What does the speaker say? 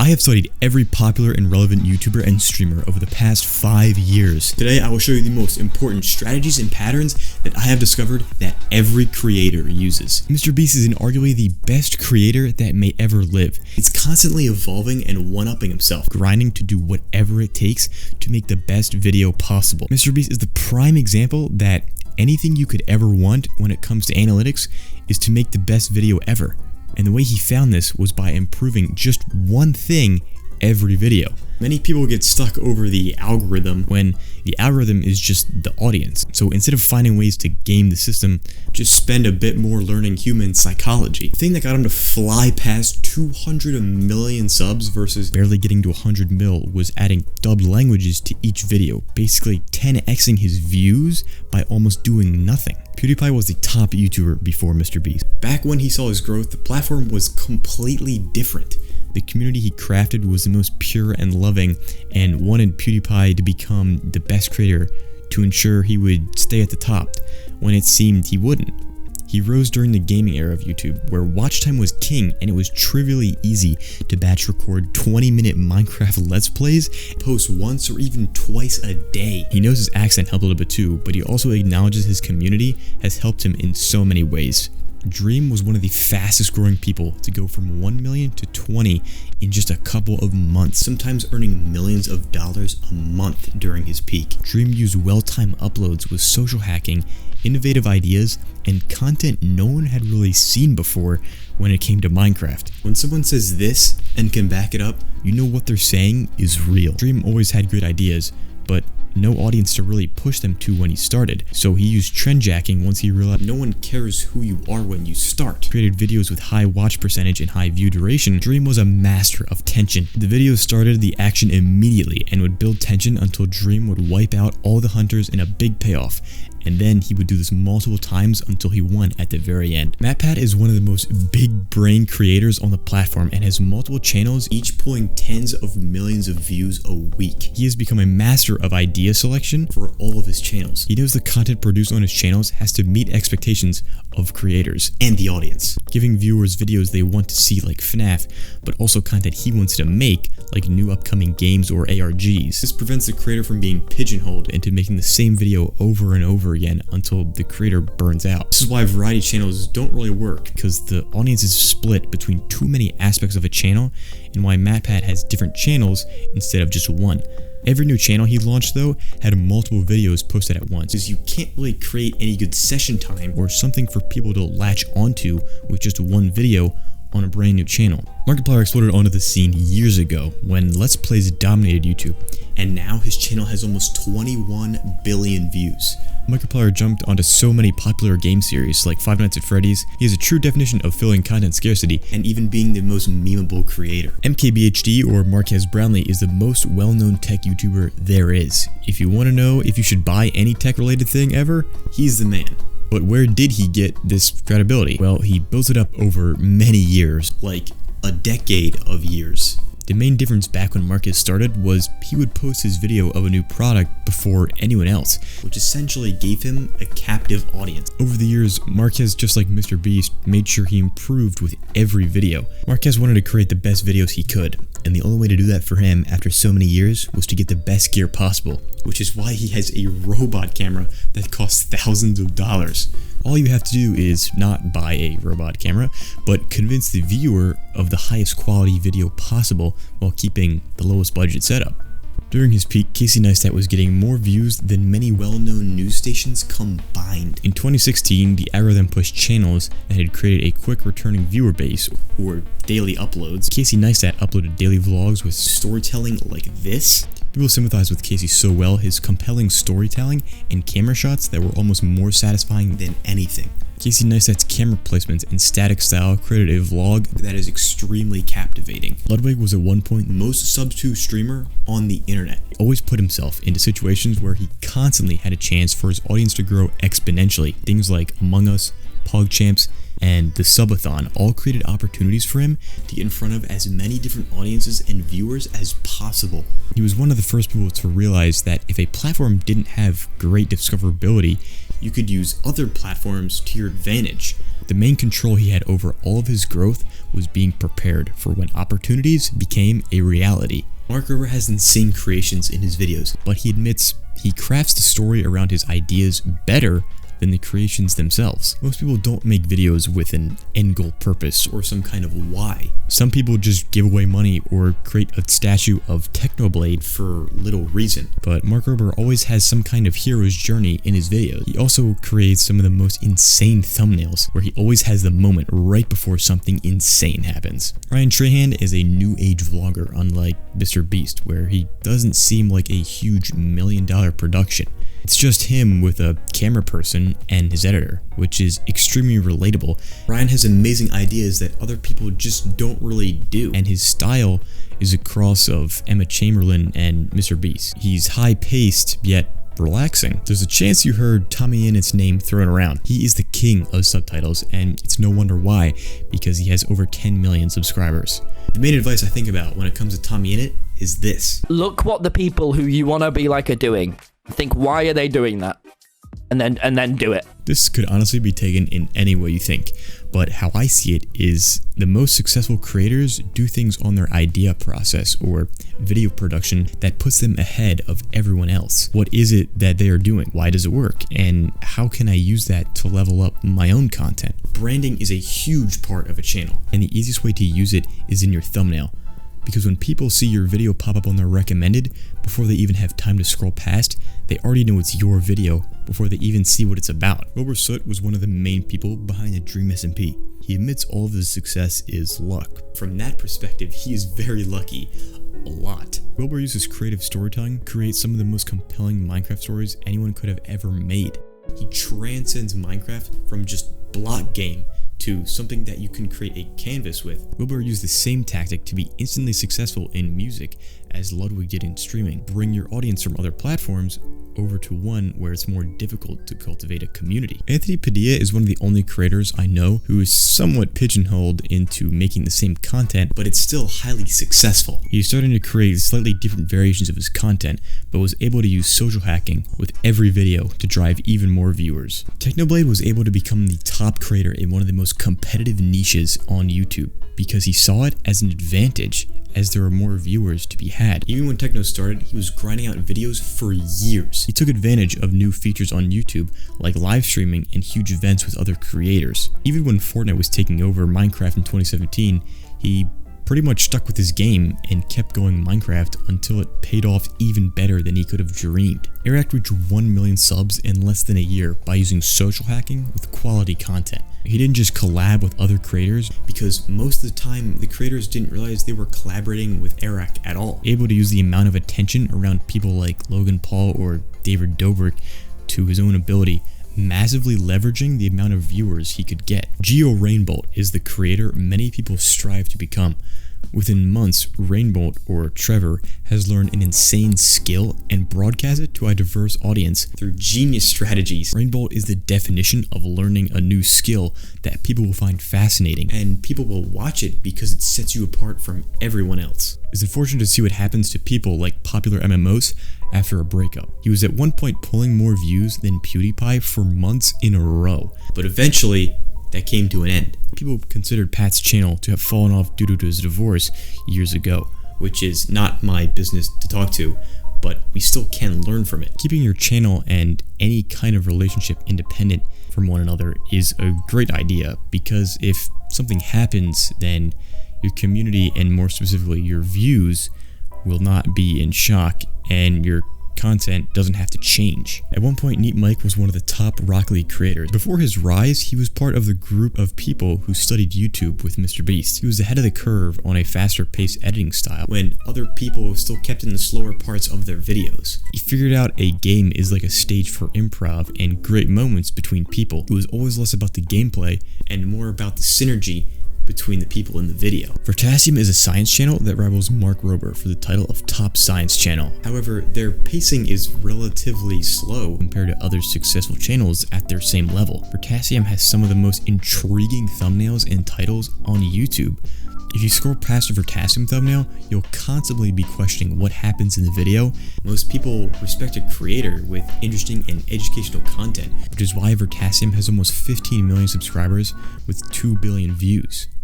I have studied every popular and relevant YouTuber and streamer over the past 5 years. Today I will show you the most important strategies and patterns that I have discovered that every creator uses. MrBeast is arguably the best creator that may ever live. He's constantly evolving and one-upping himself, grinding to do whatever it takes to make the best video possible. MrBeast is the prime example that anything you could ever want when it comes to analytics is to make the best video ever. And the way he found this was by improving just one thing every video. Many people get stuck over the algorithm when the algorithm is just the audience. So instead of finding ways to game the system, just spend a bit more learning human psychology. The thing that got him to fly past 200 million subs versus barely getting to 100 mil was adding dubbed languages to each video, basically 10xing his views by almost doing nothing. PewDiePie was the top YouTuber before MrBeast. Back when he saw his growth, the platform was completely different. The community he crafted was the most pure and loving and wanted PewDiePie to become the best creator to ensure he would stay at the top when it seemed he wouldn't. He rose during the gaming era of YouTube, where watch time was king and it was trivially easy to batch record 20-minute Minecraft Let's Plays, post once or even twice a day. He knows his accent helped a little bit too, but he also acknowledges his community has helped him in so many ways. Dream was one of the fastest growing people to go from 1 million to 20 in just a couple of months, sometimes earning millions of dollars a month during his peak. Dream used well-timed uploads with social hacking, innovative ideas, and content no one had really seen before when it came to Minecraft. When someone says this and can back it up, you know what they're saying is real. Dream always had good ideas, but no audience to really push them to when he started, so he used trend jacking once he realized no one cares who you are when you start. Created videos with high watch percentage and high view duration. Dream was a master of tension. The videos started the action immediately and would build tension until Dream would wipe out all the hunters in a big payoff, and then he would do this multiple times until he won at the very end. MatPat is one of the most big brain creators on the platform and has multiple channels, each pulling tens of millions of views a week. He has become a master of idea selection for all of his channels. He knows the content produced on his channels has to meet expectations of creators and the audience, giving viewers videos they want to see like FNAF, but also content he wants to make like new upcoming games or ARGs. This prevents the creator from being pigeonholed into making the same video over and over again until the creator burns out. This is why variety channels don't really work, because the audience is split between too many aspects of a channel, and why MatPat has different channels instead of just one. Every new channel he launched though had multiple videos posted at once, because you can't really create any good session time or something for people to latch onto with just one video on a brand new channel. Markiplier exploded onto the scene years ago when Let's Plays dominated YouTube, and now his channel has almost 21 billion views. Markiplier jumped onto so many popular game series like Five Nights at Freddy's. He is a true definition of filling content scarcity and even being the most memeable creator. MKBHD, or Marques Brownlee, is the most well-known tech YouTuber there is. If you want to know if you should buy any tech-related thing ever, he's the man. But where did he get this credibility? Well, he built it up over many years, like a decade of years. The main difference back when Marques started was he would post his video of a new product before anyone else, which essentially gave him a captive audience. Over the years, Marques, just like MrBeast, made sure he improved with every video. Marques wanted to create the best videos he could, and the only way to do that for him after so many years was to get the best gear possible, which is why he has a robot camera that costs thousands of dollars. All you have to do is not buy a robot camera, but convince the viewer of the highest quality video possible while keeping the lowest budget setup. During his peak, Neistat was getting more views than many well-known news stations combined. In 2016, the algorithm pushed channels that had created a quick returning viewer base, or daily uploads. Neistat uploaded daily vlogs with storytelling like this. People sympathize with Casey so well, his compelling storytelling and camera shots that were almost more satisfying than anything. Neistat's camera placements and static style created a vlog that is extremely captivating. Ludwig was at one point the most subbed to streamer on the internet. He always put himself into situations where he constantly had a chance for his audience to grow exponentially. Things like Among Us, PogChamps, and the Subathon all created opportunities for him to get in front of as many different audiences and viewers as possible. He was one of the first people to realize that if a platform didn't have great discoverability, you could use other platforms to your advantage. The main control he had over all of his growth was being prepared for when opportunities became a reality. Mark Rober has insane creations in his videos, but he admits he crafts the story around his ideas better than the creations themselves. Most people don't make videos with an end goal purpose or some kind of why. Some people just give away money or create a statue of Technoblade for little reason. But Mark Rober always has some kind of hero's journey in his videos. He also creates some of the most insane thumbnails where he always has the moment right before something insane happens. Ryan Trahan is a new age vlogger, unlike MrBeast, where he doesn't seem like a huge $1 million production. It's just him with a camera person and his editor, which is extremely relatable. Ryan has amazing ideas that other people just don't really do, and his style is a cross of Emma Chamberlain and MrBeast. He's high-paced, yet relaxing. There's a chance you heard Tommyinnit's name thrown around. He is the king of subtitles, and it's no wonder why, because he has over 10 million subscribers. The main advice I think about when it comes to Tommyinnit is this. Look what the people who you want to be like are doing. Think, why are they doing that? And then do it. This could honestly be taken in any way you think, but how I see it is the most successful creators do things on their idea process or video production that puts them ahead of everyone else. What is it that they are doing? Why does it work? And how can I use that to level up my own content? Branding is a huge part of a channel, and the easiest way to use it is in your thumbnail. Because when people see your video pop up on their recommended, before they even have time to scroll past, they already know it's your video before they even see what it's about. Wilbur Soot was one of the main people behind the Dream SMP. He admits all of his success is luck. From that perspective, he is very lucky. A lot. Wilbur uses creative storytelling to create some of the most compelling Minecraft stories anyone could have ever made. He transcends Minecraft from just block game to something that you can create a canvas with. Wilbur used the same tactic to be instantly successful in music as Ludwig did in streaming. Bring your audience from other platforms over to one where it's more difficult to cultivate a community. Padilla is one of the only creators I know who is somewhat pigeonholed into making the same content, but it's still highly successful. He's starting to create slightly different variations of his content, but was able to use social hacking with every video to drive even more viewers. Technoblade was able to become the top creator in one of the most competitive niches on YouTube because he saw it as an advantage as there were more viewers to be had. Even when Techno started, he was grinding out videos for years. He took advantage of new features on YouTube like live streaming and huge events with other creators. Even when Fortnite was taking over Minecraft in 2017, he pretty much stuck with his game and kept going Minecraft until it paid off even better than he could have dreamed. Airrack reached 1 million subs in less than a year by using social hacking with quality content. He didn't just collab with other creators because most of the time the creators didn't realize they were collaborating with Airrack at all. Able to use the amount of attention around people like Logan Paul or David Dobrik to his own ability, massively leveraging the amount of viewers he could get. Rainbolt is the creator many people strive to become. Within months, Rainbolt, or Trevor, has learned an insane skill and broadcast it to a diverse audience through genius strategies. Rainbolt is the definition of learning a new skill that people will find fascinating, and people will watch it because it sets you apart from everyone else. It's unfortunate to see what happens to people like Popularmmos after a breakup. He was at one point pulling more views than PewDiePie for months in a row, but eventually that came to an end. People considered Pat's channel to have fallen off due to his divorce years ago, which is not my business to talk to, but we still can learn from it. Keeping your channel and any kind of relationship independent from one another is a great idea, because if something happens, then your community, and more specifically your views, will not be in shock, and your content doesn't have to change. At one point, Neatmike was one of the top Rocket League creators. Before his rise, he was part of the group of people who studied YouTube with MrBeast. He was ahead of the curve on a faster paced editing style when other people still kept in the slower parts of their videos. He figured out a game is like a stage for improv and great moments between people. It was always less about the gameplay and more about the synergy between the people in the video. Veritasium is a science channel that rivals Mark Rober for the title of top science channel. However, their pacing is relatively slow compared to other successful channels at their same level. Veritasium has some of the most intriguing thumbnails and titles on YouTube, If you scroll past a Veritasium thumbnail, you'll constantly be questioning what happens in the video. Most people respect a creator with interesting and educational content, which is why Veritasium has almost 15 million subscribers with 2 billion views.